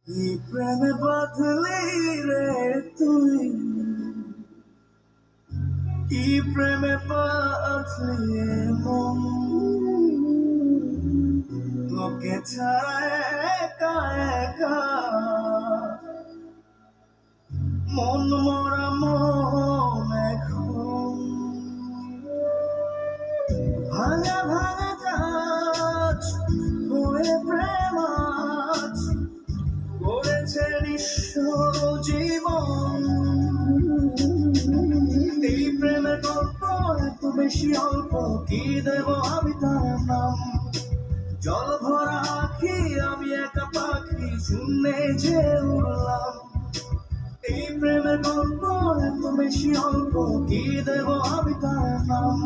কি প্রেমে বাঁধলি রে তুই, কি প্রেমে বাঁধলি মন, তোকে ছাড়া একা একা মন মরা মন এখন ভাঙা ভাঙা কাজ হয়ে প্রেম আজ করেছে নিঃস্ব জীবন। এই প্রেমের গল্প এত বেশি অল্প, কি দেব আমি তার নাম। জল ভরা আখি আমি একা পাখি, শূন্যে যে উড়লাম। এই প্রেমের গল্প এত বেশি অল্প, কি দেব আমি তার নাম।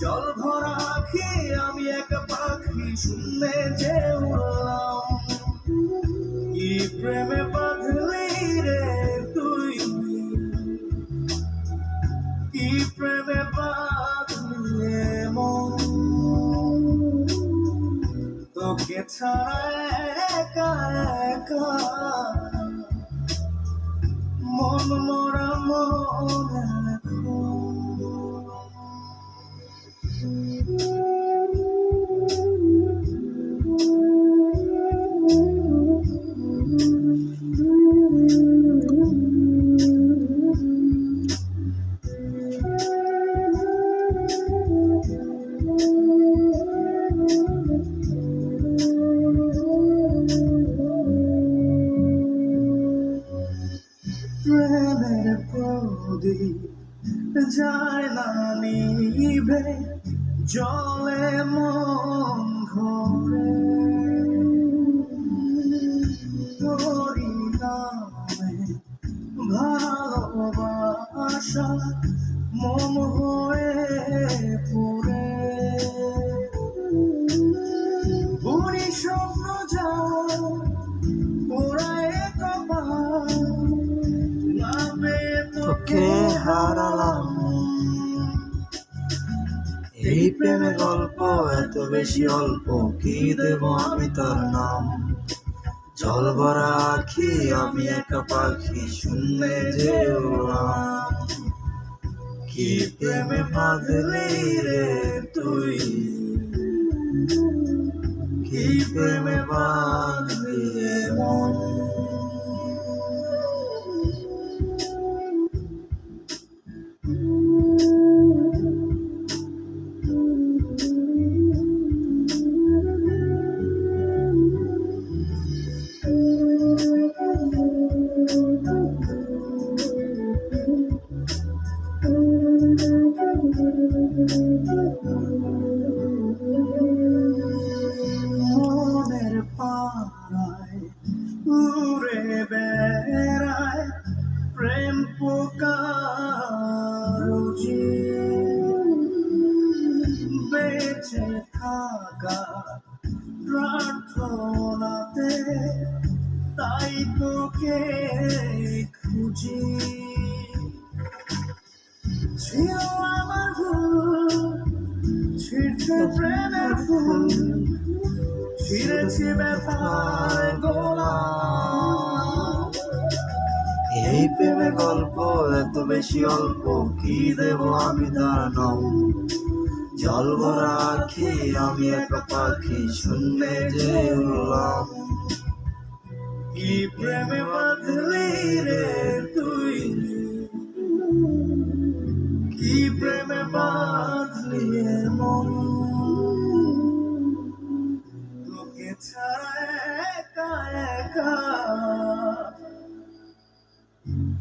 জল ভরা আখি আমি একা পাখি, শূন্যে যে উড়লাম। কি প্রেমে বাঁধলি রে তুই, কি প্রেমে বাঁধলি মন, তোকে ছাড়া একা একা মন মরা মন এখন। প্রেমের প্রদীপ যায় না নিভে, জলে মন ঘরে তোরি নামে ভালোবাসা মম হয়ে পড়ে। বুড়ি স্বপ্ন যাও পোড়ায় কপাল, তোকে হারালাম। এই প্রেমের গল্প এত বেশি অল্প, কি দেব আমি তার নাম। জল ভরা আখি আমি একা পাখি, শূন্যে যে উড়লাম। কি প্রেমে বাঁধলি রে তুই, কি প্রেমে বাঁধলি মন। মনের পাড়ায় উড়ে বেড়ায় প্রেম পোকার যে, বেঁচে থাকা প্রার্থনাতে তাই তোকে খুঁজি। ছিল আমার ভুল ছিঁড়তে প্রেমের ফুল, ছিঁড়েছি ব্যথায় গোলা। এই প্রেমের গল্প এত বেশি অল্প, কি দেব আমি তার নাম। জল ভরা আখি আমি একা পাখি, শূন্যে যে উড়লাম। কি প্রেমে বাঁধলি রে তুই, কি প্রেমে বাঁধলি মন, তোকে ছাড়া একা একা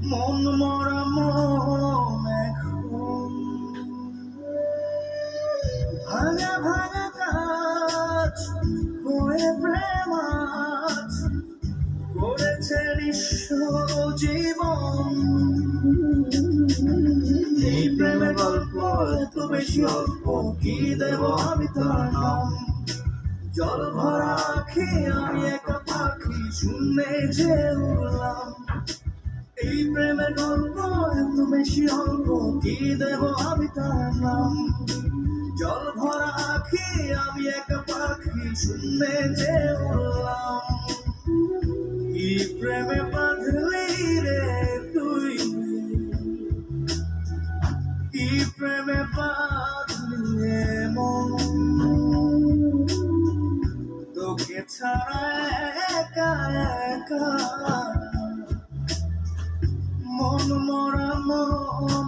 মন মরা মন এখন। ভাঙা ভাঙা কাজ হয়ে প্রেম আজ করেছে নিঃস্ব জীবন। এই প্রেমের গল্প এত বেশি অল্প, কি দেব আমি তার নাম। জল ভরা আখি আমি একা পাখি, শূন্যে যে উড়লাম। এই প্রেমের গল্প এত বেশি অল্প, কি দেব আমি তার নাম। জল ভরা আখি আমি একা পাখি, শূন্যে যে উড়লাম। প্রেমে বাঁধলি রে তুই, কি প্রেমে বাঁধলি রে মন, তোকে ছাড়া একা একা মন মরা মন